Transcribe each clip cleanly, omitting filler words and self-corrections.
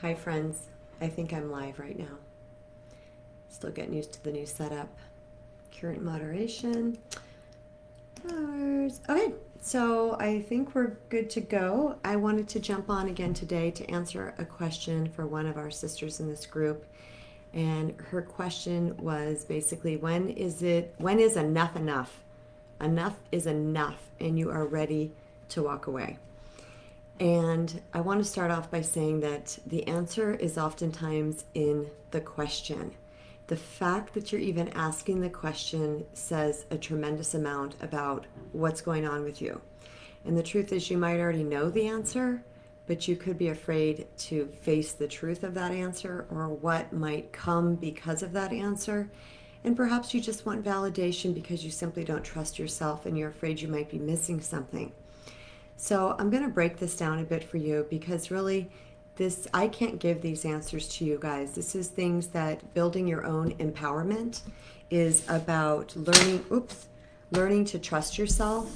Hi, friends. I think I'm live right now. Still getting used to the new setup. Current moderation. Hours. Okay, so I think we're good to go. I wanted to jump on again today to answer a question for one of our sisters in this group. And her question was basically, when is enough enough? Enough is enough, and you are ready to walk away. And I want to start off by saying that the answer is oftentimes in the question. The fact that you're even asking the question says a tremendous amount about what's going on with you. And the truth is, you might already know the answer, but you could be afraid to face the truth of that answer or what might come because of that answer. And perhaps you just want validation because you simply don't trust yourself and you're afraid you might be missing something. So I'm going to break this down a bit for you because really I can't give these answers to you guys. This is things that building your own empowerment is about learning to trust yourself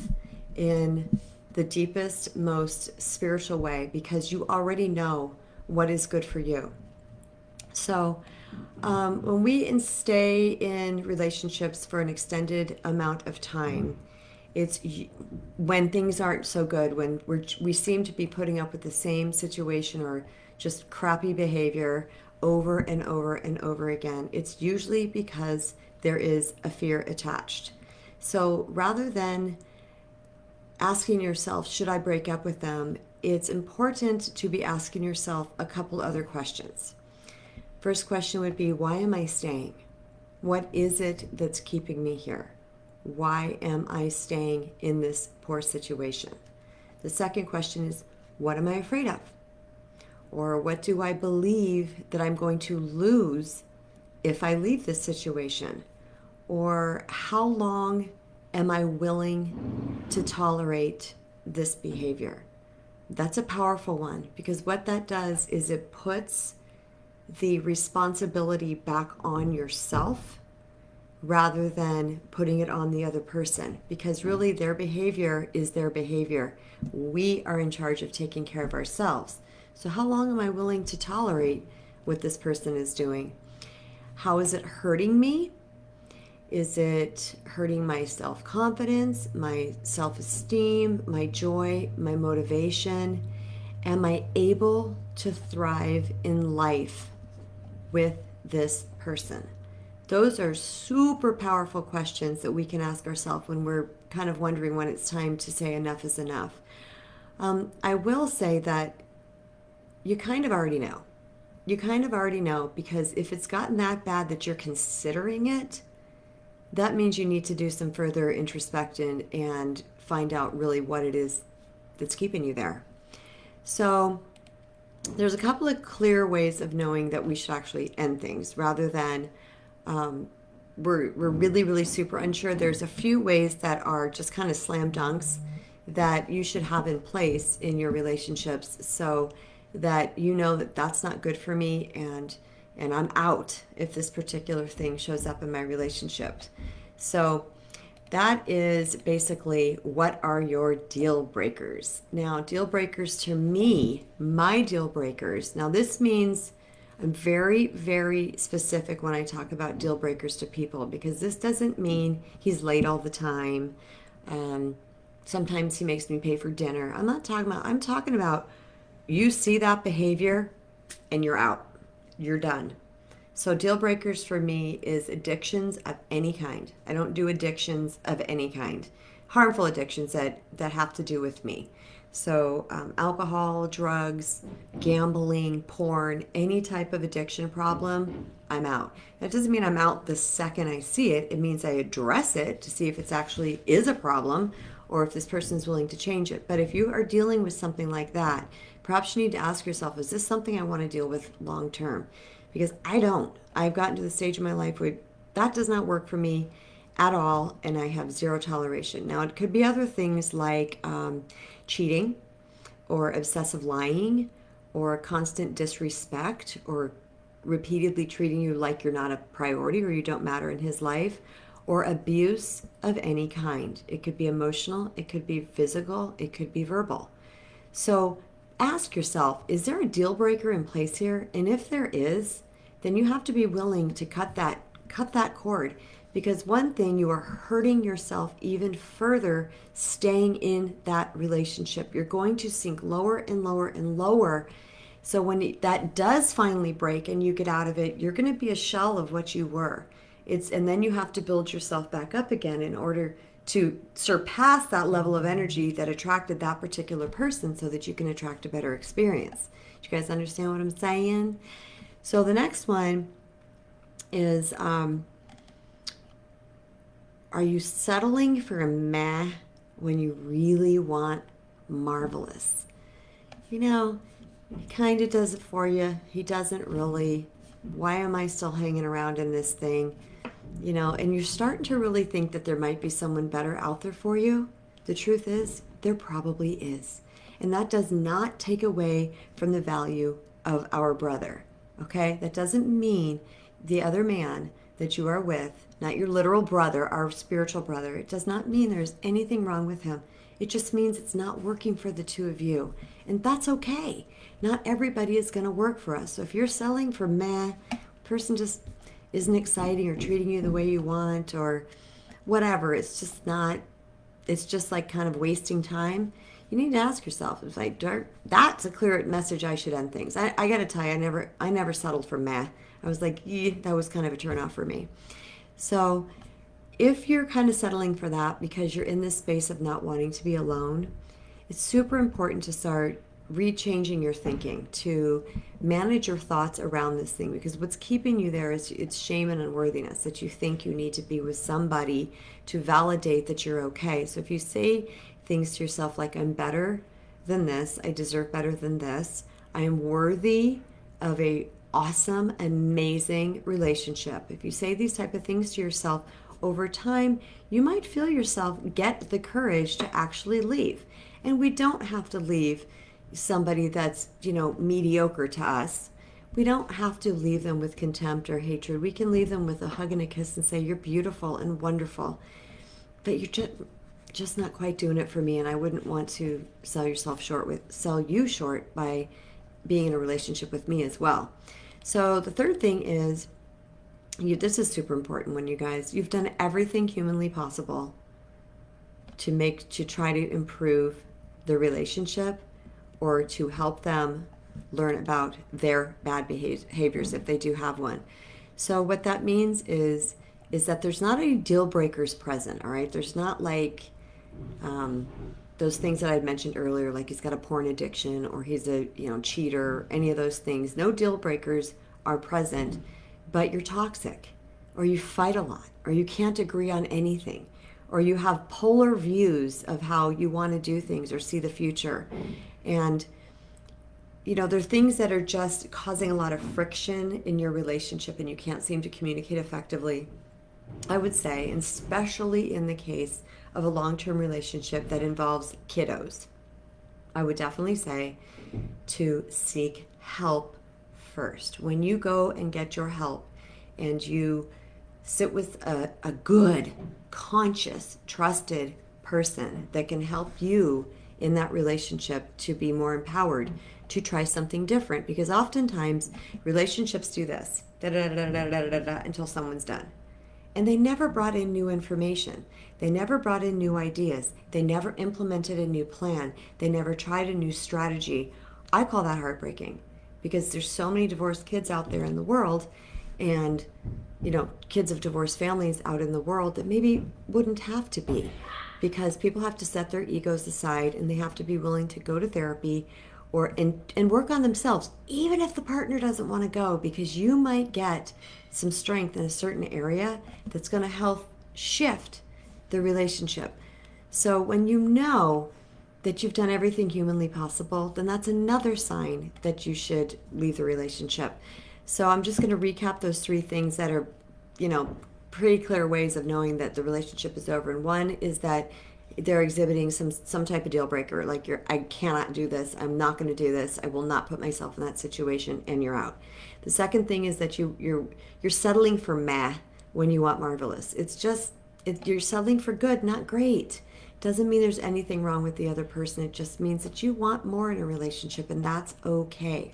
in the deepest, most spiritual way because you already know what is good for you. So when we stay in relationships for an extended amount of time, it's when things aren't so good, when we seem to be putting up with the same situation or just crappy behavior over and over and over again. It's usually because there is a fear attached. So rather than asking yourself, should I break up with them? It's important to be asking yourself a couple other questions. First question would be, why am I staying? What is it that's keeping me here? Why am I staying in this poor situation? The second question is, what am I afraid of? Or what do I believe that I'm going to lose if I leave this situation? Or how long am I willing to tolerate this behavior? That's a powerful one because what that does is it puts the responsibility back on yourself rather than putting it on the other person, because really their behavior is their behavior. We are in charge of taking care of ourselves. So how long am I willing to tolerate what this person is doing? How is it hurting me? Is it hurting my self-confidence, my self-esteem, my joy, my motivation? Am I able to thrive in life with this person? Those are super powerful questions that we can ask ourselves when we're kind of wondering when it's time to say enough is enough. I will say that you kind of already know. You kind of already know because if it's gotten that bad that you're considering it, that means you need to do some further introspection and find out really what it is that's keeping you there. So there's a couple of clear ways of knowing that we should actually end things rather than we're really, really super unsure. There's a few ways that are just kind of slam dunks that you should have in place in your relationships so that you know that that's not good for me and I'm out if this particular thing shows up in my relationship. So that is basically what are your deal breakers. Now, deal breakers to me, my deal breakers. Now, this means I'm very, very specific when I talk about deal breakers to people because this doesn't mean he's late all the time. Sometimes he makes me pay for dinner. I'm talking about you see that behavior and you're out. You're done. So deal breakers for me is addictions of any kind. I don't do addictions of any kind. Harmful addictions that have to do with me. So alcohol, drugs, gambling, porn, any type of addiction problem, I'm out. That doesn't mean I'm out the second I see it. It means I address it to see if it's actually is a problem or if this person is willing to change it. But if you are dealing with something like that, perhaps you need to ask yourself, is this something I want to deal with long term? Because I don't. I've gotten to the stage in my life where that does not work for me at all, and I have zero toleration. Now, it could be other things like cheating or obsessive lying or constant disrespect or repeatedly treating you like you're not a priority or you don't matter in his life or abuse of any kind. It could be emotional, it could be physical, it could be verbal. So ask yourself, is there a deal breaker in place here? And if there is, then you have to be willing to cut that cord, because one thing, you are hurting yourself even further staying in that relationship. You're going to sink lower and lower and lower. So when that does finally break and you get out of it, you're going to be a shell of what you were. And then you have to build yourself back up again in order to surpass that level of energy that attracted that particular person, so that you can attract a better experience. Do you guys understand what I'm saying? So the next one is, are you settling for a meh when you really want marvelous? You know, he kind of does it for you. He doesn't really. Why am I still hanging around in this thing? You know, and you're starting to really think that there might be someone better out there for you. The truth is, there probably is. And that does not take away from the value of our brother. Okay? That doesn't mean the other man that you are with, not your literal brother, our spiritual brother, it does not mean there's anything wrong with him. It just means it's not working for the two of you. And that's okay. Not everybody is going to work for us. So if you're selling for meh, person just isn't exciting or treating you the way you want or whatever, it's just like kind of wasting time. You need to ask yourself, it's like, that's a clear message I should end things. I got to tell you, I never settled for meh. I was like, that was kind of a turnoff for me. So if you're kind of settling for that because you're in this space of not wanting to be alone, it's super important to start rechanging your thinking, to manage your thoughts around this thing, because what's keeping you there is it's shame and unworthiness, that you think you need to be with somebody to validate that you're okay. So if you say things to yourself like, I'm better than this, I deserve better than this, I am worthy of a awesome, amazing relationship. If you say these type of things to yourself, over time, you might feel yourself get the courage to actually leave. And we don't have to leave somebody that's, mediocre to us. We don't have to leave them with contempt or hatred. We can leave them with a hug and a kiss and say, you're beautiful and wonderful, but you're just not quite doing it for me, and I wouldn't want to sell you short by being in a relationship with me as well. So the third thing is, this is super important when you've done everything humanly possible to try to improve the relationship or to help them learn about their bad behaviors if they do have one. So what that means is that there's not any deal breakers present, all right? There's not like those things that I mentioned earlier, like he's got a porn addiction or he's a cheater, any of those things. No deal breakers are present, but you're toxic, or you fight a lot, or you can't agree on anything, or you have polar views of how you want to do things or see the future. And there are things that are just causing a lot of friction in your relationship and you can't seem to communicate effectively. I would say, and especially in the case of a long-term relationship that involves kiddos, I would definitely say to seek help first. When you go and get your help and you sit with a good, conscious, trusted person that can help you in that relationship to be more empowered, to try something different, because oftentimes relationships do this until someone's done. And they never brought in new information. They never brought in new ideas. They never implemented a new plan. They never tried a new strategy. I call that heartbreaking, because there's so many divorced kids out there in the world, and kids of divorced families out in the world that maybe wouldn't have to be, because people have to set their egos aside and they have to be willing to go to therapy and work on themselves, even if the partner doesn't want to go, because you might get some strength in a certain area that's going to help shift the relationship. So when you know that you've done everything humanly possible, then that's another sign that you should leave the relationship. So I'm just going to recap those three things that are, pretty clear ways of knowing that the relationship is over. And one is that they're exhibiting some type of deal breaker, like I cannot do this, I'm not going to do this, I will not put myself in that situation, and you're out. The second thing is that you're settling for meh when you want marvelous. You're settling for good, not great. Doesn't mean there's anything wrong with the other person. It just means that you want more in a relationship, and that's okay.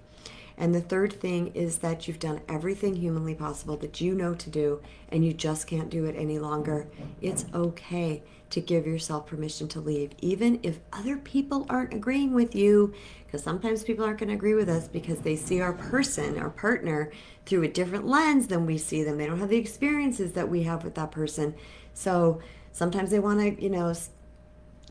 And the third thing is that you've done everything humanly possible that you know to do, and you just can't do it any longer. It's okay to give yourself permission to leave, even if other people aren't agreeing with you, because sometimes people aren't going to agree with us because they see our person, our partner, through a different lens than we see them. They don't have the experiences that we have with that person. So sometimes they want to,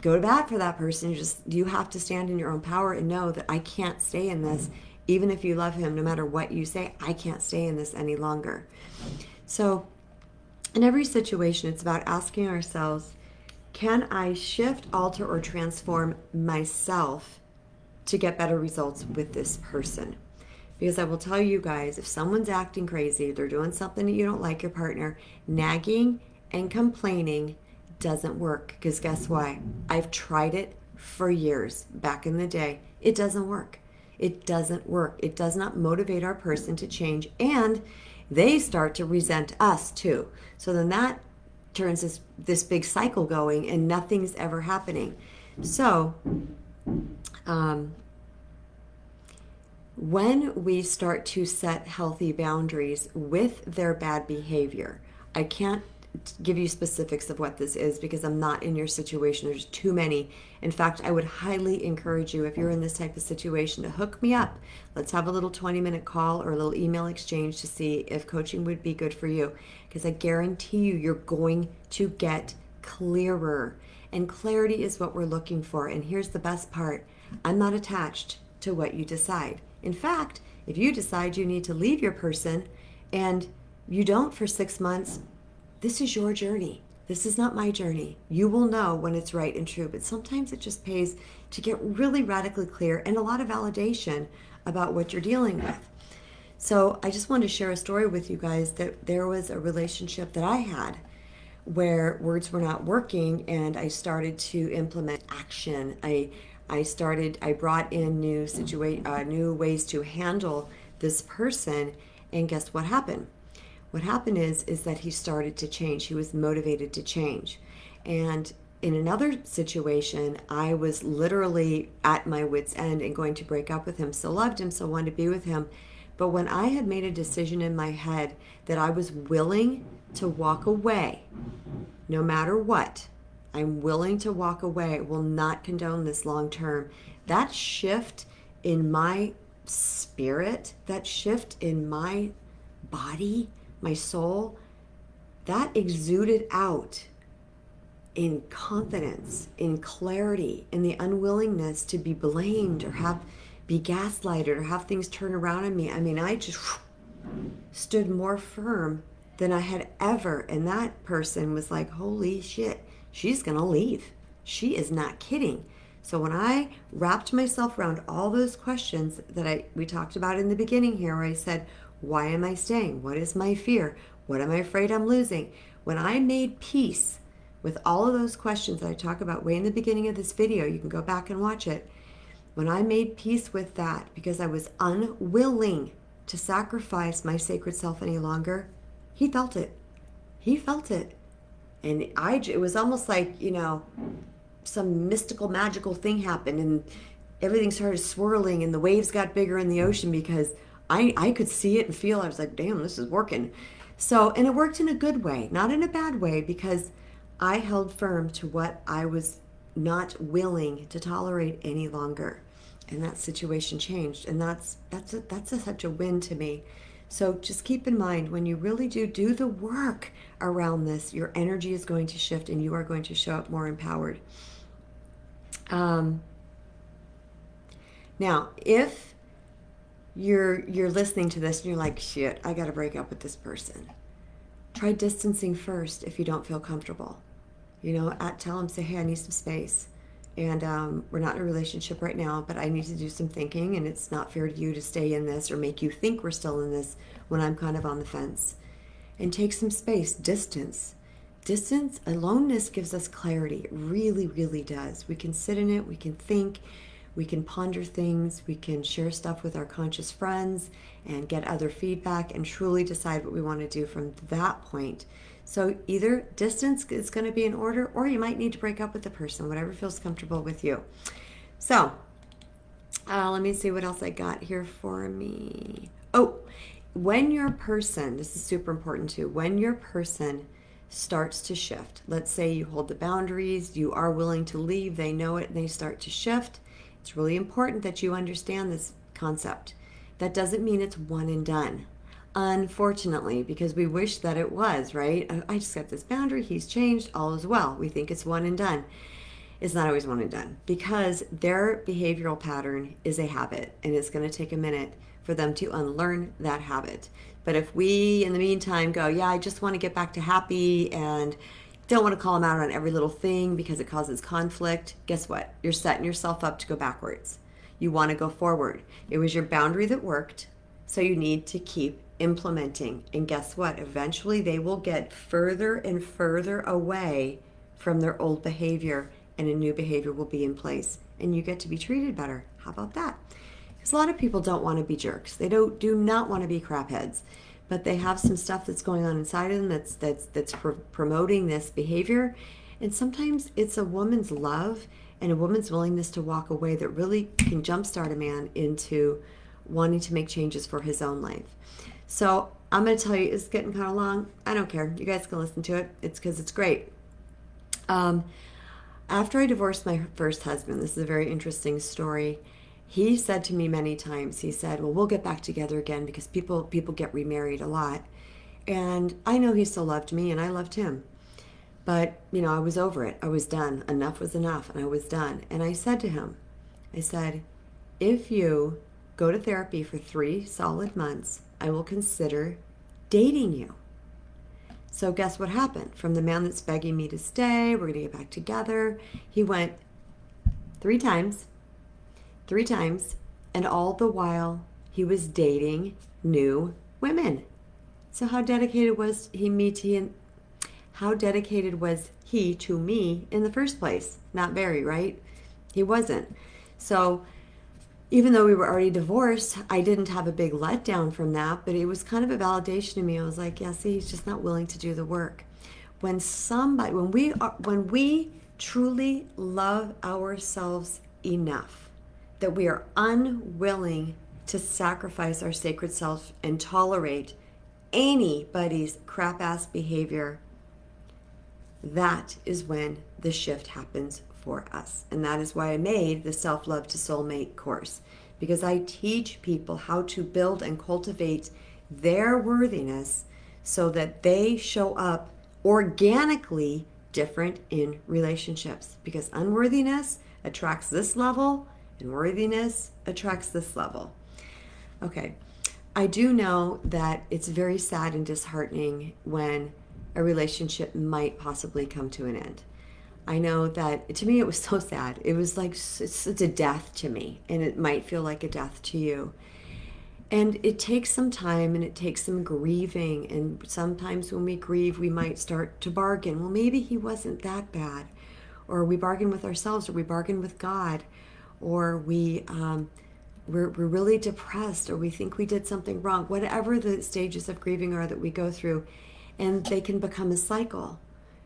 go to bat for that person. You have to stand in your own power and know that I can't stay in this. Even if you love him, no matter what you say, I can't stay in this any longer. So in every situation, it's about asking ourselves, can I shift, alter, or transform myself to get better results with this person? Because I will tell you guys, if someone's acting crazy, they're doing something that you don't like, your partner, nagging and complaining doesn't work. Because guess why? I've tried it for years back in the day. It doesn't work. It doesn't work. It does not motivate our person to change, and they start to resent us too. So then that turns this big cycle going, and nothing's ever happening. So when we start to set healthy boundaries with their bad behavior, I can't give you specifics of what this is because I'm not in your situation. There's too many. In fact, I would highly encourage you, if you're in this type of situation, to hook me up. Let's have a little 20-minute call or a little email exchange to see if coaching would be good for you, because I guarantee you, you're going to get clearer. And clarity is what we're looking for. And here's the best part. I'm not attached to what you decide. In fact, if you decide you need to leave your person and you don't for 6 months, this is your journey. This is not my journey. You will know when it's right and true, but sometimes it just pays to get really radically clear and a lot of validation about what you're dealing with. So I just wanted to share a story with you guys that there was a relationship that I had where words were not working, and I started to implement action. I brought in new ways to handle this person, and guess what happened? What happened is that he started to change. He was motivated to change. And in another situation, I was literally at my wit's end and going to break up with him. Still loved him, still wanted to be with him. But when I had made a decision in my head that I was willing to walk away, no matter what, I'm willing to walk away, I will not condone this long term. That shift in my spirit, that shift in my body, my soul, that exuded out in confidence, in clarity, in the unwillingness to be blamed or be gaslighted or have things turn around on me. I mean, I just stood more firm than I had ever. And that person was like, holy shit, she's gonna leave. She is not kidding. So when I wrapped myself around all those questions that we talked about in the beginning here, where I said, why am I staying? What is my fear? What am I afraid I'm losing? When I made peace with all of those questions that I talk about way in the beginning of this video, you can go back and watch it. When I made peace with that, because I was unwilling to sacrifice my sacred self any longer, he felt it. He felt it. And it was almost like, some mystical, magical thing happened and everything started swirling and the waves got bigger in the ocean because I could see it and feel. I was like, damn, this is working. So, and it worked in a good way, not in a bad way, because I held firm to what I was not willing to tolerate any longer. And that situation changed. And that's such a win to me. So just keep in mind, when you really do the work around this, your energy is going to shift and you are going to show up more empowered. Now, if you're listening to this and you're like, shit, I got to break up with this person, try distancing first if you don't feel comfortable. Tell them, say, hey, I need some space. And we're not in a relationship right now, but I need to do some thinking, and it's not fair to you to stay in this or make you think we're still in this when I'm kind of on the fence. And take some space, distance. Aloneness gives us clarity. It really, really does. We can sit in it, we can think, We can ponder things, we can share stuff with our conscious friends and get other feedback and truly decide what we want to do from that point. So either distance is going to be in order, or you might need to break up with the person, whatever feels comfortable with you. So let me see what else I got here for me. Oh, when your person, this is super important too, when your person starts to shift, let's say you hold the boundaries, you are willing to leave, they know it, and they start to shift, it's really important that you understand this concept. That doesn't mean it's one and done. Unfortunately, because we wish that it was, right? I just got this boundary, he's changed, all is well. We think it's one and done. It's not always one and done, because their behavioral pattern is a habit, and it's going to take a minute for them to unlearn that habit. But if we, in the meantime, go, yeah, I just want to get back to happy and don't want to call them out on every little thing because it causes conflict, guess what? You're setting yourself up to go backwards. You want to go forward. It was your boundary that worked, so you need to keep implementing. And guess what? Eventually they will get further and further away from their old behavior, and a new behavior will be in place, and you get to be treated better. How about that? Because a lot of people don't want to be jerks. They do not want to be crapheads, but they have some stuff that's going on inside of them that's promoting this behavior. And sometimes it's a woman's love and a woman's willingness to walk away that really can jumpstart a man into wanting to make changes for his own life. So I'm going to tell you, it's getting kind of long. I don't care. You guys can listen to it. It's because it's great. After I divorced my first husband, this is a very interesting story. He said to me many times, he said, well, we'll get back together again, because people get remarried a lot. And I know he still loved me and I loved him. But, I was over it. I was done. Enough was enough, and I was done. And I said to him, I said, if you go to therapy for 3 solid months, I will consider dating you. So guess what happened? From the man that's begging me to stay, we're going to get back together, he went 3 times, and all the while he was dating new women. So how dedicated was he to me in the first place? Not very, right? He wasn't. So even though we were already divorced, I didn't have a big letdown from that, but it was kind of a validation to me. I was like, yeah, see, he's just not willing to do the work. When we truly love ourselves enough that we are unwilling to sacrifice our sacred self and tolerate anybody's crap-ass behavior, that is when the shift happens for us. And that is why I made the Self-Love to Soulmate course, because I teach people how to build and cultivate their worthiness so that they show up organically different in relationships, because unworthiness attracts this level and worthiness attracts this level. Okay, I do know that it's very sad and disheartening when a relationship might possibly come to an end. I know that, to me, it was so sad. It was like, it's a death to me, and it might feel like a death to you. And it takes some time, and it takes some grieving, and sometimes when we grieve, we might start to bargain. Well, maybe he wasn't that bad, or we bargain with ourselves, or we bargain with God, or we're really depressed, or we think we did something wrong. Whatever the stages of grieving are that we go through, and they can become a cycle.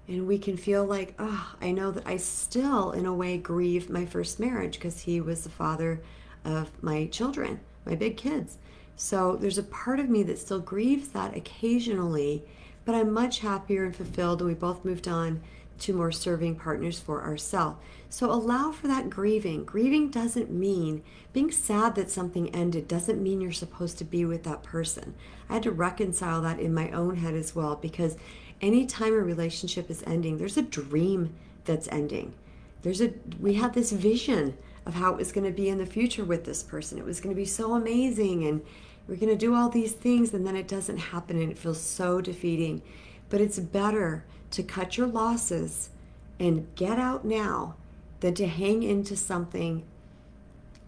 And we can feel like, I know that I still, in a way, grieve my first marriage, because he was the father of my children, my big kids. So there's a part of me that still grieves that occasionally, but I'm much happier and fulfilled, and we both moved on to more serving partners for ourselves. So allow for that grieving. Grieving doesn't mean, being sad that something ended doesn't mean you're supposed to be with that person. I had to reconcile that in my own head as well, because anytime a relationship is ending, there's a dream that's ending. We had this vision of how it was going to be in the future with this person. It was going to be so amazing, and we're going to do all these things, and then it doesn't happen, and it feels so defeating. But it's better to cut your losses and get out now than to hang into something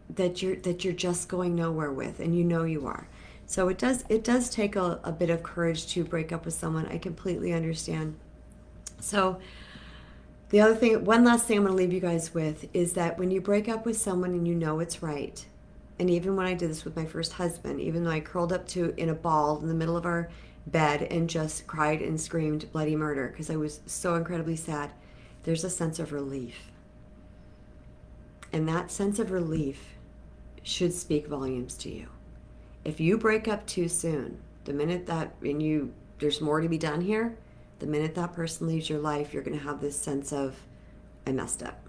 that you're just going nowhere with, and you are. So it does take a bit of courage to break up with someone. I completely understand. So The other thing, one last thing I'm going to leave you guys with is that when you break up with someone and you know it's right, and even when I did this with my first husband, even though I curled up in a ball in the middle of our bed and just cried and screamed bloody murder because I was so incredibly sad, there's a sense of relief. And that sense of relief should speak volumes to you. If you break up too soon, the minute that there's more to be done here, the minute that person leaves your life, you're going to have this sense of, I messed up.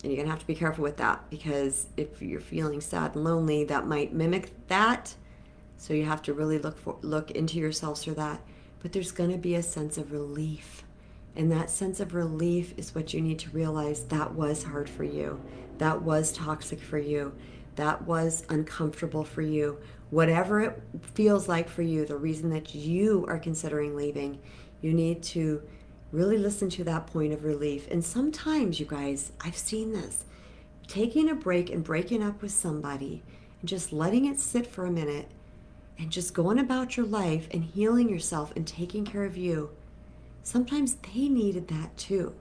And you're going to have to be careful with that, because if you're feeling sad and lonely, that might mimic that. So you have to really look into yourselves for that. But there's going to be a sense of relief. And that sense of relief is what you need to realize that was hard for you. That was toxic for you. That was uncomfortable for you. Whatever it feels like for you, the reason that you are considering leaving, you need to really listen to that point of relief. And sometimes, you guys, I've seen this. Taking a break and breaking up with somebody and just letting it sit for a minute and just going about your life and healing yourself and taking care of you. Sometimes they needed that too.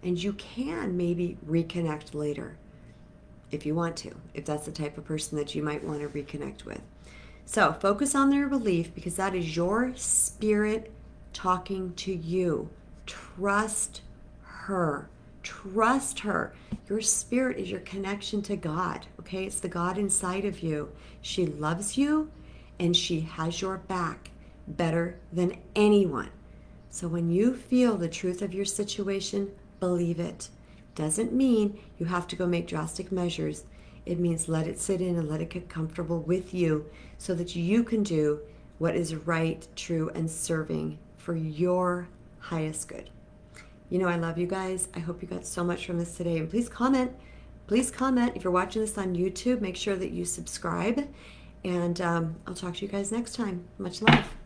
And you can maybe reconnect later if you want to, if that's the type of person that you might want to reconnect with. So focus on their relief, because that is your spirit talking to you. Trust her. Trust her. Your spirit is your connection to God, okay? It's the God inside of you. She loves you, and she has your back better than anyone. So when you feel the truth of your situation, believe it. Doesn't mean you have to go make drastic measures. It means let it sit in and let it get comfortable with you so that you can do what is right, true, and serving for your highest good. You know, I love you guys. I hope you got so much from this today. And please comment. Please comment. If you're watching this on YouTube, make sure that you subscribe. And I'll talk to you guys next time. Much love.